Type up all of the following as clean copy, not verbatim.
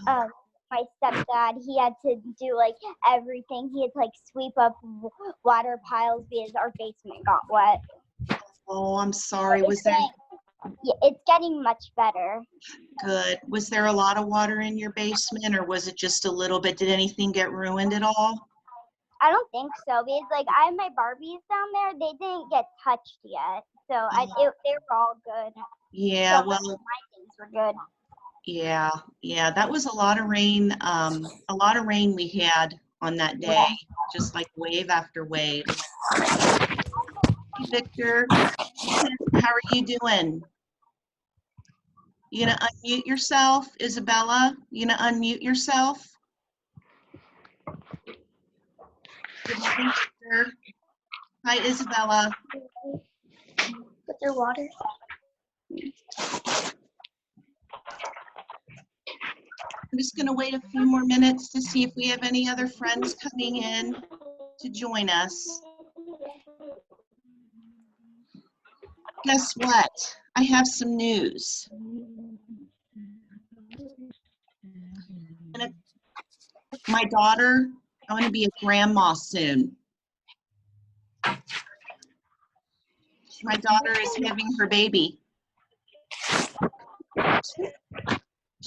um my stepdad, he had to do like everything. He had to like sweep up water piles because our basement got wet. Oh, I'm sorry. Was there Yeah, it's getting much better. good? Was there a lot of water in your basement, or was it just a little bit? Did anything get ruined at all? I don't think so because like I have my Barbies down there. They didn't get touched yet, so they were all good. Yeah, So well, my things were good. yeah, that was a lot of rain. A lot of rain we had on that day, just like wave after wave. Hey, Victor, how are you doing? You gonna unmute yourself, Isabella? You gonna unmute yourself? Good morning, Victor. Hi, Isabella. With your water. I'm just gonna wait a few more minutes to see if we have any other friends coming in to join us. Guess what? I have some news. My daughter, I'm gonna be a grandma soon. My daughter is having her baby.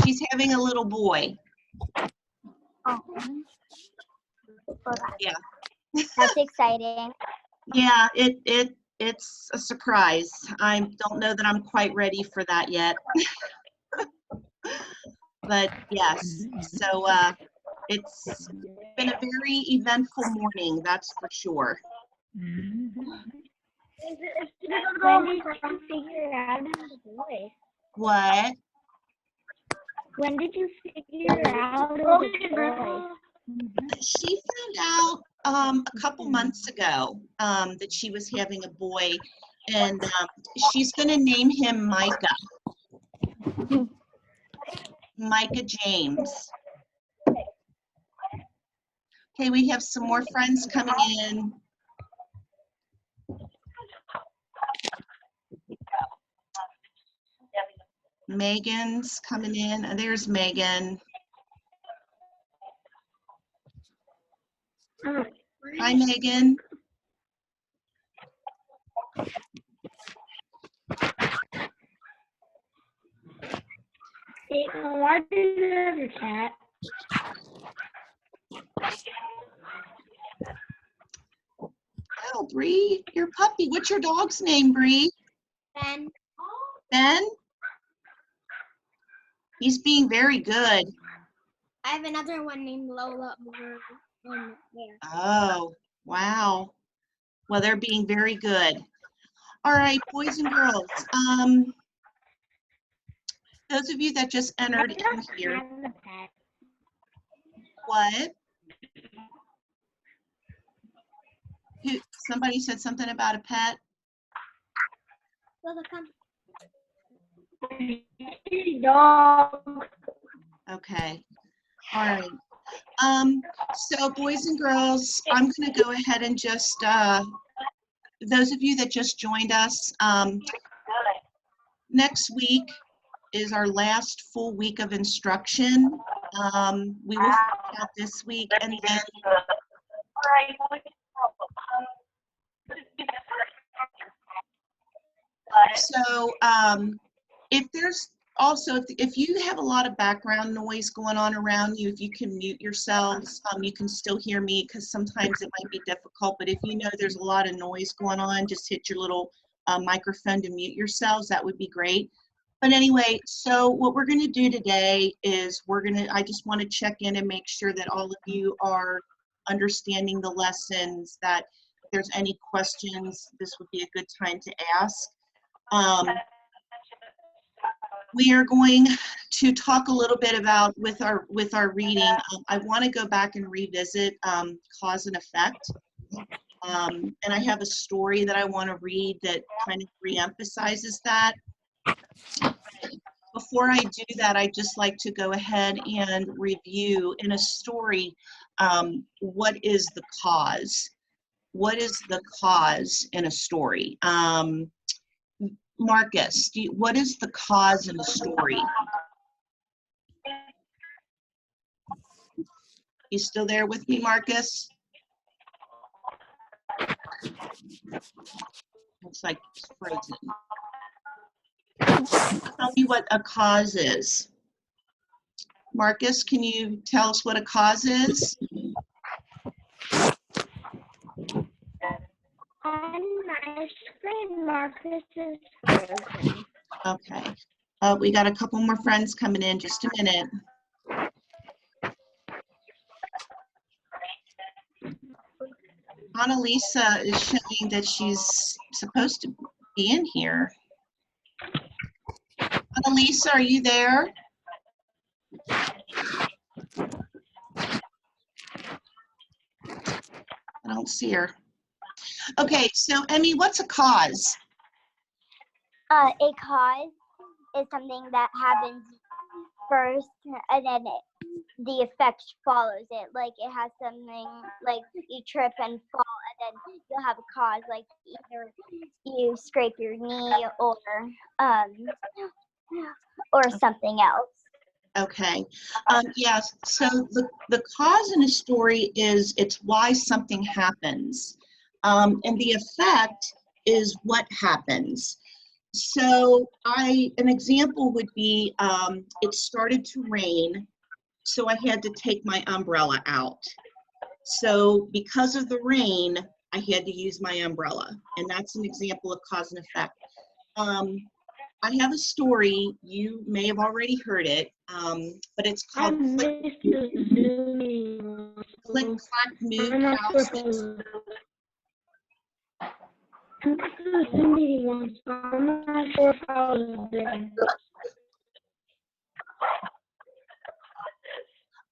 She's having a little boy. Oh. Yeah. That's exciting. Yeah, it's a surprise. I don't know that I'm quite ready for that yet. But yes, so it's been a very eventful morning, that's for sure. When did you figure out it was a boy? What? When did you figure out it was a boy? She found out a couple months ago that she was having a boy, and she's going to name him Micah. Micah James. Okay, we have some more friends coming in. Megan's coming in. There's Megan. Hi, Megan. Hey, why do you have your cat? Oh, Bree, your puppy. What's your dog's name, Bree? Ben. Ben? He's being very good. I have another one named Lola over in there. Oh, wow. Well, they're being very good. All right, boys and girls. Those of you that just entered in here. What? Somebody said something about a pet? Lola, come. Dog. Okay. All right. So boys and girls, I'm going to go ahead and just, those of you that just joined us, next week is our last full week of instruction. We will finish out this week, and then so if there's also, if you have a lot of background noise going on around you, if you can mute yourselves, you can still hear me, because sometimes it might be difficult, but if you know there's a lot of noise going on, just hit your little microphone to mute yourselves. That would be great. But anyway, so what we're going to do today is I just want to check in and make sure that all of you are understanding the lessons, that if there's any questions, this would be a good time to ask. We are going to talk a little bit about with our reading. I want to go back and revisit cause and effect. And I have a story that I want to read that kind of re-emphasizes that. Before I do that, I'd just like to go ahead and review in a story, what is the cause? What is the cause in a story? Marcus, what is the cause in a story? You still there with me, Marcus? Looks like it's frozen. Tell me what a cause is. Marcus, can you tell us what a cause is? On my screen, Marcus is frozen. Okay. We got a couple more friends coming in. Just a minute. Annalisa is showing that she's supposed to be in here. Annalisa, are you there? I don't see her. Okay, so Emmy, what's a cause? A cause is something that happens first, and then the effect follows it. Like it has something like you trip and fall, and then you'll have a cause, like either you scrape your knee or something else. Okay. Yes. So the cause in a story is it's why something happens, and the effect is what happens. So an example would be it started to rain, so I had to take my umbrella out. So because of the rain, I had to use my umbrella, and that's an example of cause and effect. I have a story, you may have already heard it, but it's called Click, Clack, Moo, Cows That...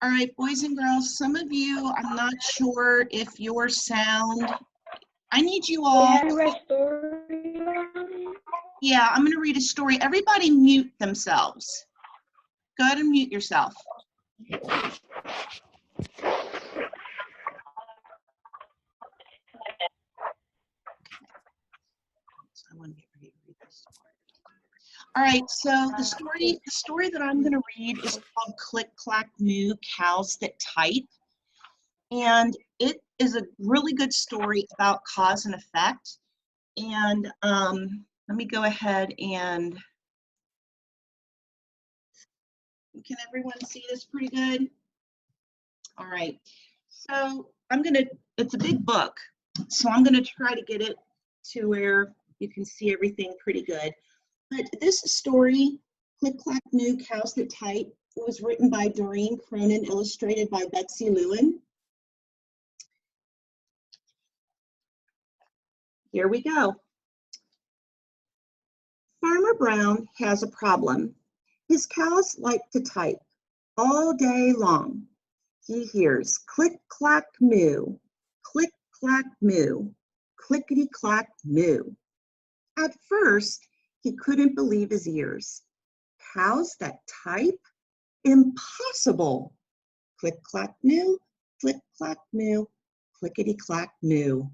All right, boys and girls, some of you, I'm not sure if your sound, I need you all. Yeah, I'm gonna read a story. Everybody mute themselves. Go ahead and mute yourself. I want to get ready to read this story. All right, so the story that I'm going to read is called Click, Clack, Moo, Cows That Type. And it is a really good story about cause and effect. And let me go ahead and, can everyone see this pretty good? All right, so it's a big book, so I'm gonna try to get it to where you can see everything pretty good. But this story, Click, Clack, Moo, Cows That Type, was written by Doreen Cronin, illustrated by Betsy Lewin. Here we go. Farmer Brown has a problem. His cows like to type all day long. He hears click, clack, moo, click, clack, moo, clickety, clack, moo. At first, he couldn't believe his ears. Cows that type? Impossible. Click, clack, moo, click, clack, moo, clickety, clack, moo.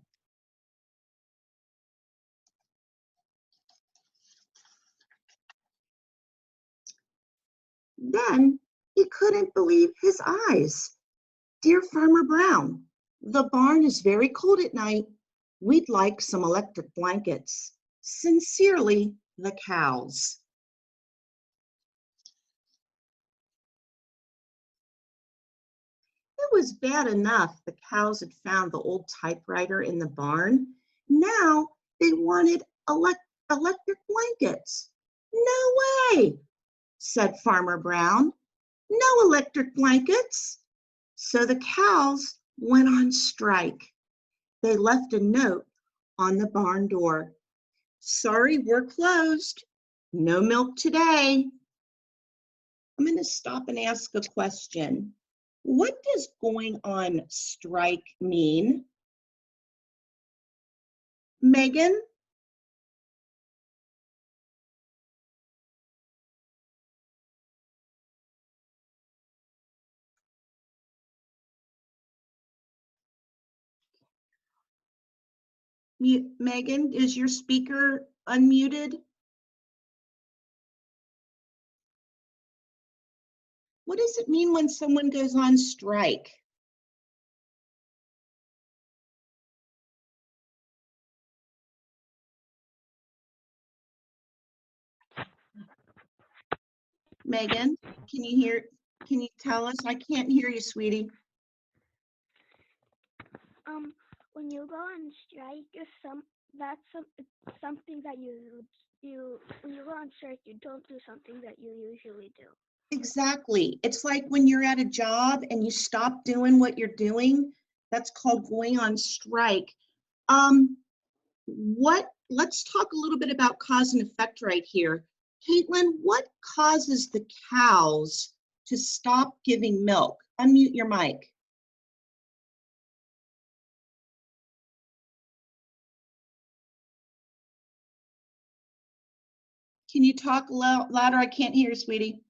Then he couldn't believe his eyes. Dear Farmer Brown, the barn is very cold at night. We'd like some electric blankets. Sincerely, the cows. It was bad enough the cows had found the old typewriter in the barn. Now they wanted electric blankets. No way, said Farmer Brown. No electric blankets. So the cows went on strike. They left a note on the barn door. Sorry, we're closed. No milk today. I'm going to stop and ask a question. What does going on strike mean? Megan? Megan, is your speaker unmuted? What does it mean when someone goes on strike? Megan, can you tell us? I can't hear you, sweetie. When you go on strike, it's something that when you go on strike, you don't do something that you usually do. Exactly. It's like when you're at a job and you stop doing what you're doing, that's called going on strike. Let's talk a little bit about cause and effect right here. Caitlin, what causes the cows to stop giving milk? Unmute your mic. Can you talk louder? I can't hear you, sweetie.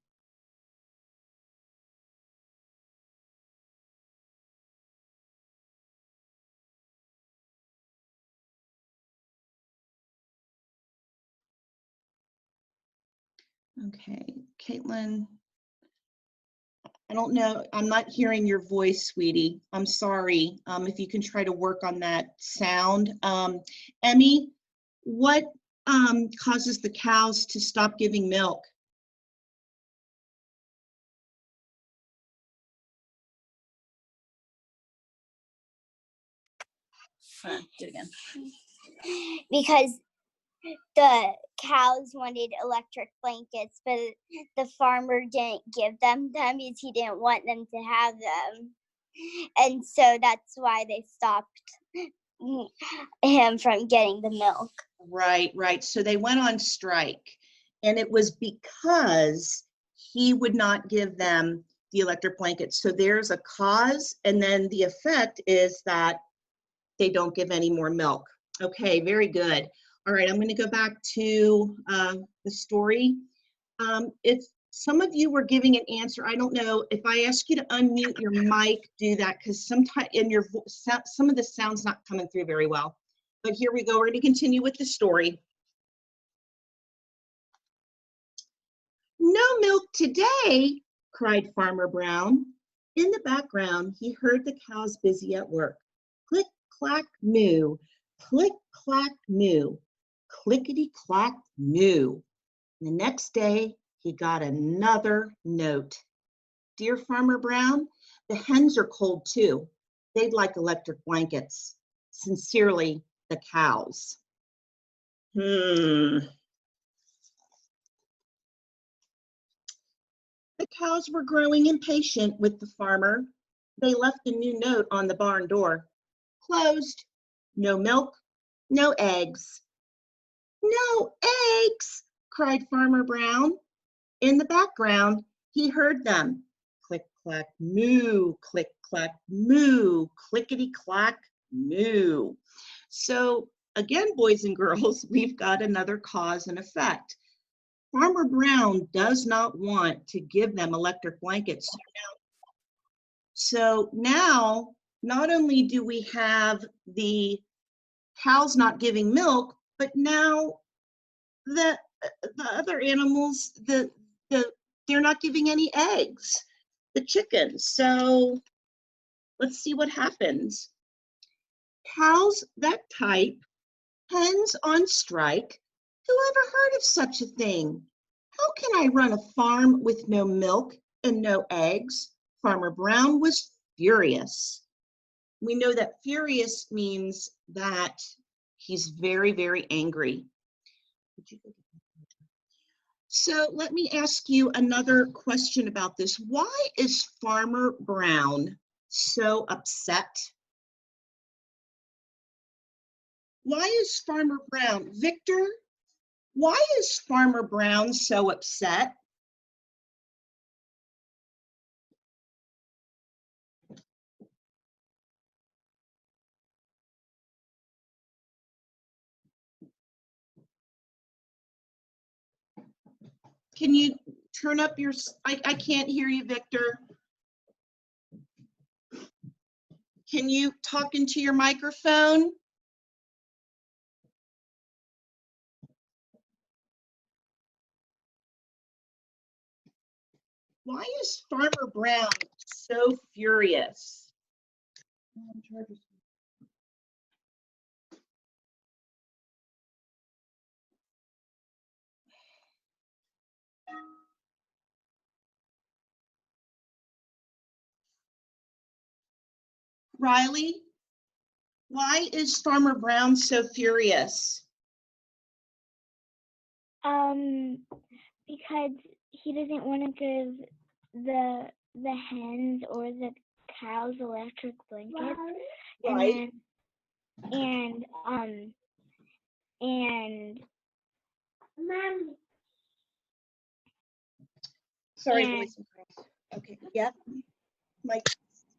Okay, Caitlin, I don't know. I'm not hearing your voice, sweetie. I'm sorry. If you can try to work on that sound. Emmy, what causes the cows to stop giving milk? Do it again. Because the cows wanted electric blankets, but the farmer didn't give them because he didn't want them to have them. And so that's why they stopped him from getting the milk. Right, right. So they went on strike, and it was because he would not give them the electric blankets. So there's a cause, and then the effect is that they don't give any more milk. Okay, very good. All right, I'm going to go back to the story. If some of you were giving an answer, I don't know, if I ask you to unmute your mic, do that, because sometimes in your some of the sound's not coming through very well. But here we go. We're going to continue with the story. No milk today, cried Farmer Brown. In the background, he heard the cows busy at work. Click, clack, moo. Click, clack, moo. Clickety, clack, moo. The next day, he got another note. Dear Farmer Brown, the hens are cold too. They'd like electric blankets. Sincerely, the cows. The cows were growing impatient with the farmer. They left a new note on the barn door. Closed. No milk, no eggs. No eggs, cried Farmer Brown. In the background, he heard them. Click, clack, moo, click, clack, moo, clickety, clack, moo. So again, boys and girls, we've got another cause and effect. Farmer Brown does not want to give them electric blankets. So now, not only do we have the cows not giving milk, but now the other animals, they're not giving any eggs, the chickens. So let's see what happens. Cows that type, hens on strike. Who ever heard of such a thing? How can I run a farm with no milk and no eggs? Farmer Brown was furious. We know that furious means that he's very, very angry. So let me ask you another question about this. Why is Farmer Brown so upset? Why is Farmer Brown, Victor, why is Farmer Brown so upset? Can you turn up your, I can't hear you, Victor. Can you talk into your microphone? Why is Farmer Brown so furious? Riley, why is Farmer Brown so furious? Because he doesn't want to give the hens or the cows electric blankets. Right. And Sorry, And- boys and girls. Okay, yeah.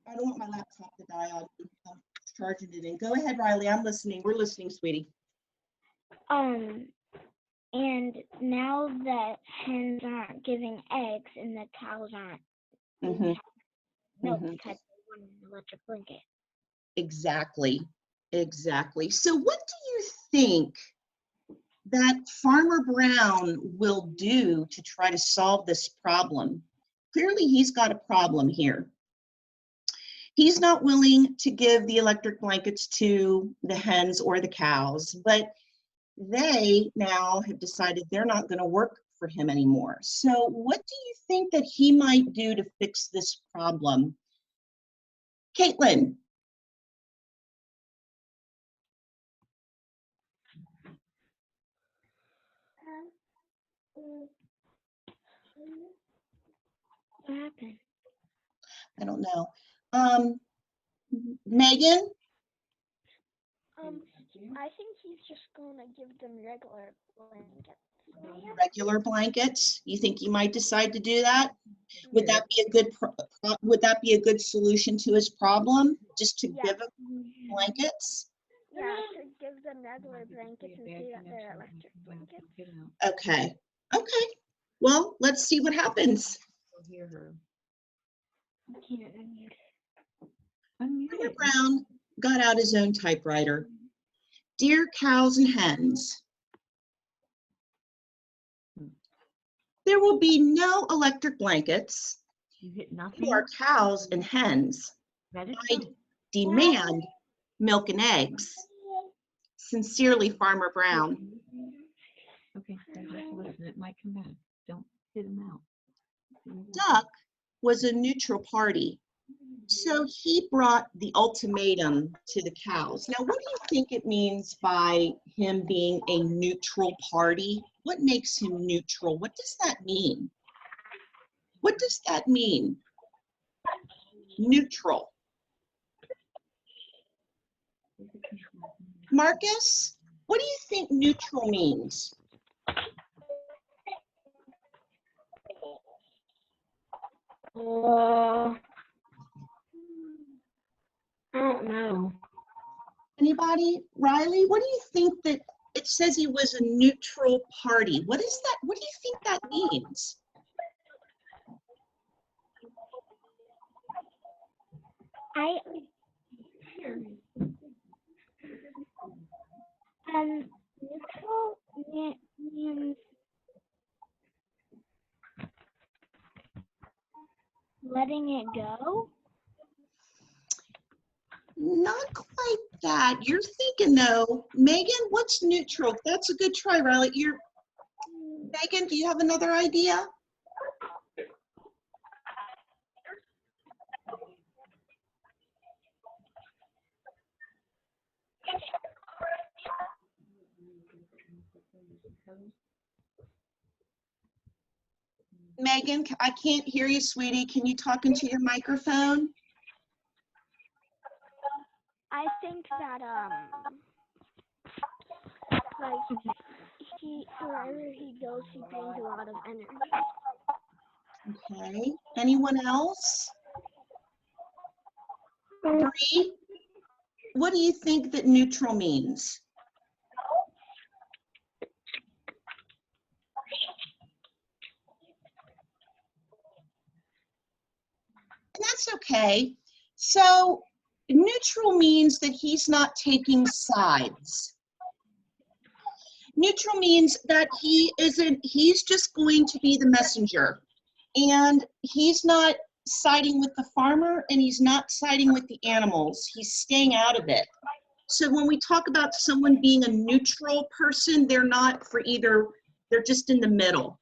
I don't want my laptop to die on. I'm charging it in. Go ahead, Riley. I'm listening. We're listening, sweetie. and now the hens aren't giving eggs and the cows aren't Mhm. milk Mhm. because they want an electric blanket. Exactly. Exactly. So what do you think that Farmer Brown will do to try to solve this problem? Clearly, he's got a problem here. He's not willing to give the electric blankets to the hens or the cows, but they now have decided they're not going to work for him anymore. So what do you think that he might do to fix this problem? Caitlin. What happened? I don't know. Megan? I think he's just gonna give them regular blankets. Regular blankets? You think he might decide to do that? Would that be a good would that be a good solution to his problem? Just to give him blankets? Yeah, to give them regular blankets and see that they're electric blankets. Okay. Okay. Well, let's see what happens. I can't unmute. Farmer Brown got out his own typewriter. Dear cows and hens, there will be no electric blankets for cows and hens. I demand milk and eggs. Sincerely, Farmer Brown. Okay, listen, it might come back. Don't hit him out. Duck was a neutral party, so he brought the ultimatum to the cows. Now, what do you think it means by him being a neutral party? What makes him neutral? What does that mean? What does that mean? Neutral. Marcus, what do you think neutral means? I don't know. Anybody? Riley, what do you think that it says he was a neutral party? What is that? What do you think that means? Neutral means letting it go. Not quite that. You're thinking though. Megan, what's neutral? That's a good try, Riley. Megan, do you have another idea? Megan, I can't hear you, sweetie. Can you talk into your microphone? I think that like wherever he goes, he brings a lot of energy. Okay. Anyone else? Bree, what do you think that neutral means? And that's okay. So neutral means that he's not taking sides. Neutral means that he's just going to be the messenger. And he's not siding with the farmer and he's not siding with the animals. He's staying out of it. So when we talk about someone being a neutral person, they're not for either, they're just in the middle.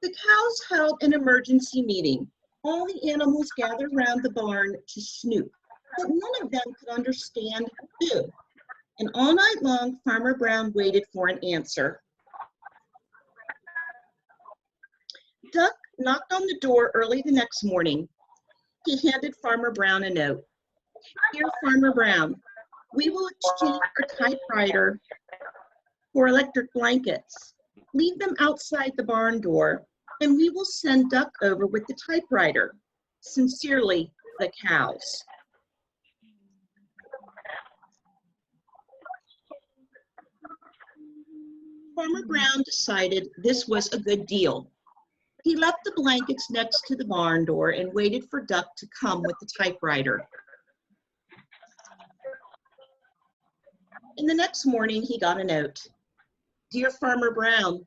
The cows held an emergency meeting. All the animals gathered around the barn to snoop, but none of them could understand who. And all night long, Farmer Brown waited for an answer. Duck knocked on the door early the next morning. He handed Farmer Brown a note. Dear Farmer Brown, we will exchange our typewriter for electric blankets. Leave them outside the barn door, and we will send Duck over with the typewriter. Sincerely, the cows. Farmer Brown decided this was a good deal. He left the blankets next to the barn door and waited for Duck to come with the typewriter. And the next morning, he got a note. Dear Farmer Brown,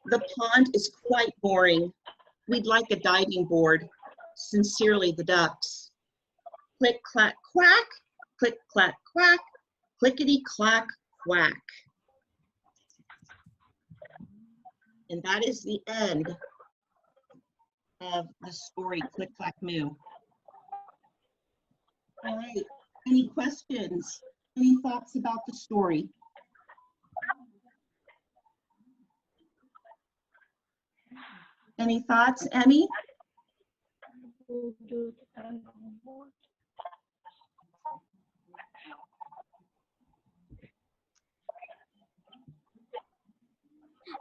the pond is quite boring. We'd like a diving board. Sincerely, the ducks. Click, clack, quack. Click, clack, quack. Clickety, clack, quack. And that is the end of the story, Click, Clack, Moo. All right, any questions? Any thoughts about the story? Any thoughts, Emmy?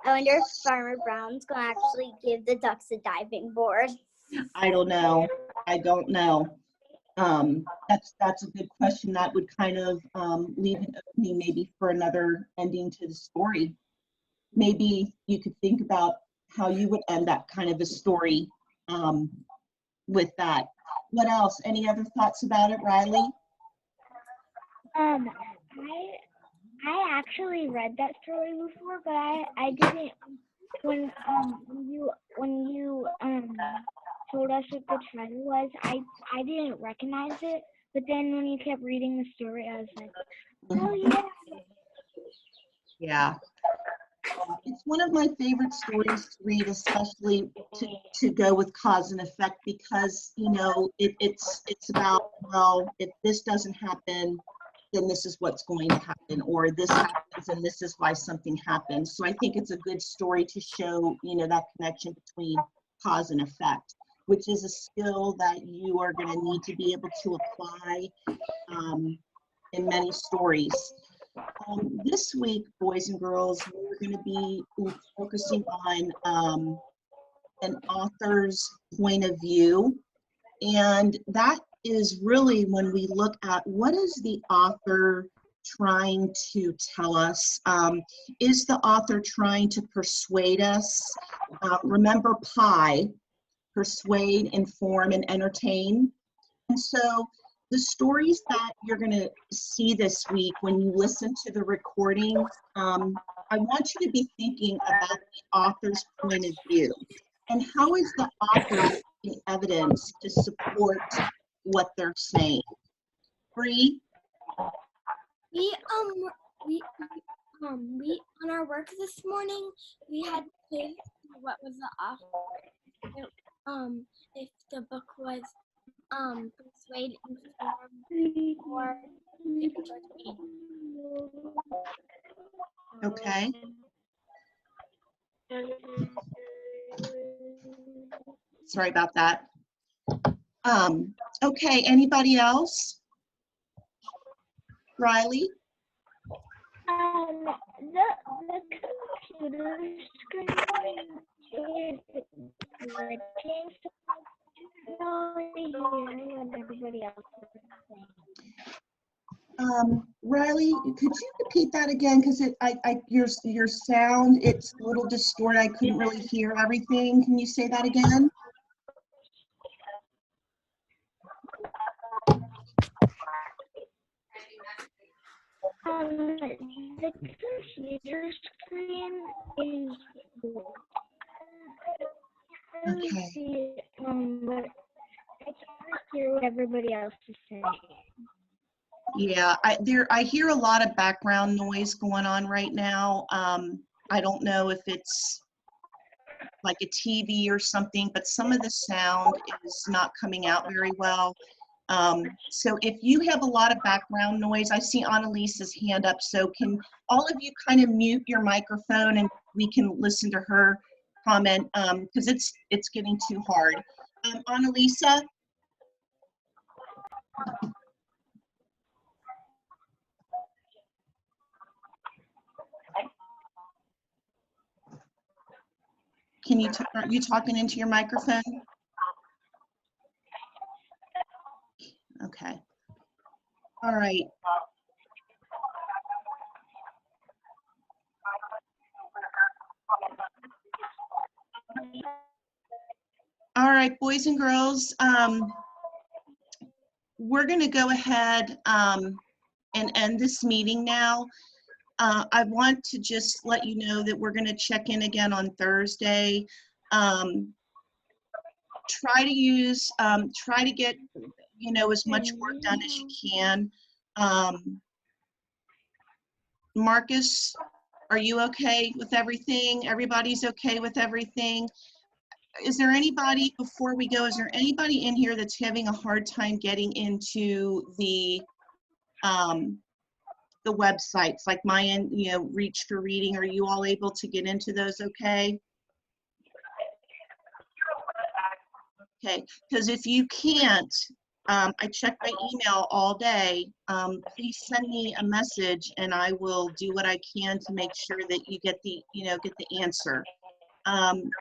I wonder if Farmer Brown's gonna actually give the ducks a diving board. I don't know. I don't know. That's a good question. That would kind of leave an opening maybe for another ending to the story. Maybe you could think about how you would end that kind of a story with that. What else? Any other thoughts about it, Riley? I actually read that story before, but I didn't when you told us what the title was. I didn't recognize it, but then when you kept reading the story, I was like, oh yeah. Yeah. It's one of my favorite stories to read, especially to go with cause and effect, because you know it's about, well, if this doesn't happen, then this is what's going to happen, or this happens and this is why something happens. So I think it's a good story to show, you know, that connection between cause and effect, which is a skill that you are going to need to be able to apply in many stories. This week, boys and girls, we're going to be focusing on an author's point of view, and that is really when we look at what is the author trying to tell us. Is the author trying to persuade us? Remember PIE, persuade, inform, and entertain. And so the stories that you're going to see this week when you listen to the recording, I want you to be thinking about the author's point of view. And how is the author using evidence to support what they're saying? Bree? We on our work this morning we had to what was the offer if the book was persuade, inform, or entertain. Okay. Sorry about that. Okay, anybody else? Riley? The computer screen is glitching, so I don't really hear what everybody else is saying. Riley, could you repeat that again? Because your sound, it's a little distorted. I couldn't really hear everything. Can you say that again? The computer screen is Okay. see, but I can't hear what everybody else is saying. Yeah, I hear a lot of background noise going on right now. I don't know if it's like a TV or something, but some of the sound is not coming out very well. So if you have a lot of background noise, I see Annalisa's hand up. So can all of you kind of mute your microphone and we can listen to her comment, because it's getting too hard. Annalisa? Are you talking into your microphone? Okay. All right. All right, boys and girls, we're going to go ahead and end this meeting now. I want to just let you know that we're going to check in again on Thursday. Try to get, as much work done as you can. Marcus, are you okay with everything? Everybody's okay with everything? Is there anybody, before we go, is there anybody in here that's having a hard time getting into the websites like Mayan, Reach for Reading? Are you all able to get into those okay? Okay, because if you can't, I check my email all day, please send me a message and I will do what I can to make sure that you get the answer.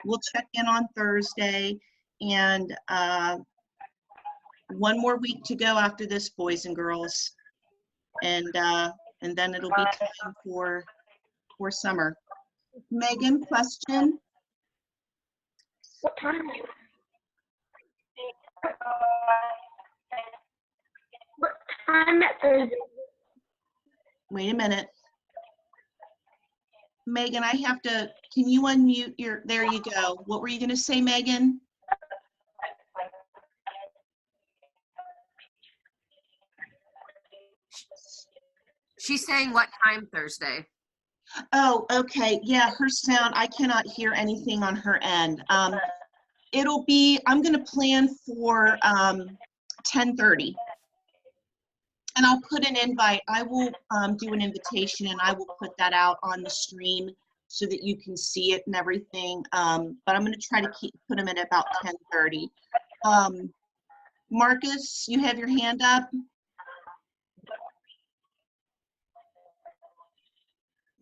We'll check in on Thursday, and one more week to go after this, boys and girls, and then it'll be time for summer. Megan, question? What time? What time at Thursday? Wait a minute. Megan, can you unmute there you go. What were you gonna say, Megan? She's saying what time Thursday? Oh, okay. Yeah, her sound, I cannot hear anything on her end. It'll be, I'm gonna plan for 10:30. And I'll put an invite. I will do an invitation and I will put that out on the stream so that you can see it and everything. But I'm gonna try to put them at about 10:30. Marcus, you have your hand up?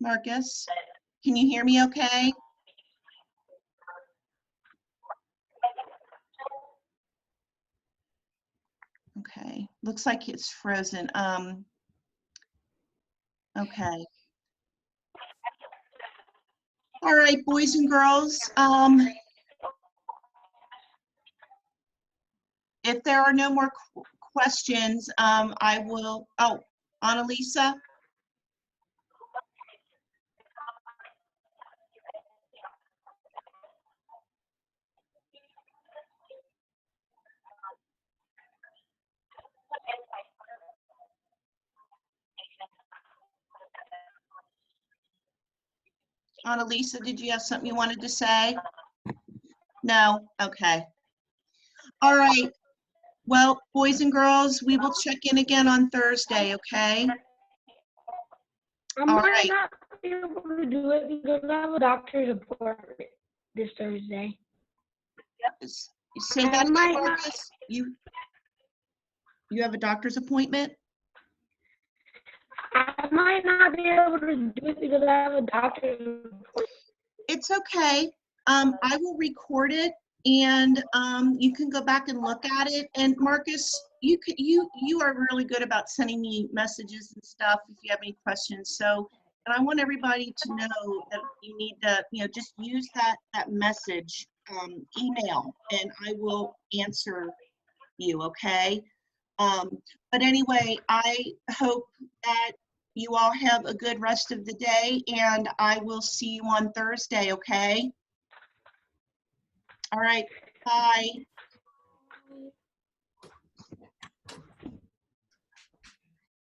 Marcus, can you hear me okay? Okay, looks like it's frozen. Okay. All right, boys and girls. If there are no more questions, I will, Annalisa? Annalisa, did you have something you wanted to say? No? Okay. All right. Well, boys and girls, we will check in again on Thursday, okay? I might not be able to do it because I have a doctor's appointment this Thursday. Say that again, Marcus. You have a doctor's appointment? I might not be able to do it because I have a doctor's appointment. It's okay. I will record it and you can go back and look at it. And Marcus, you are really good about sending me messages and stuff if you have any questions. So, and I want everybody to know that you need to, just use that message email, and I will answer you. Okay. But anyway, I hope that you all have a good rest of the day, and I will see you on Thursday, okay? All right. Bye.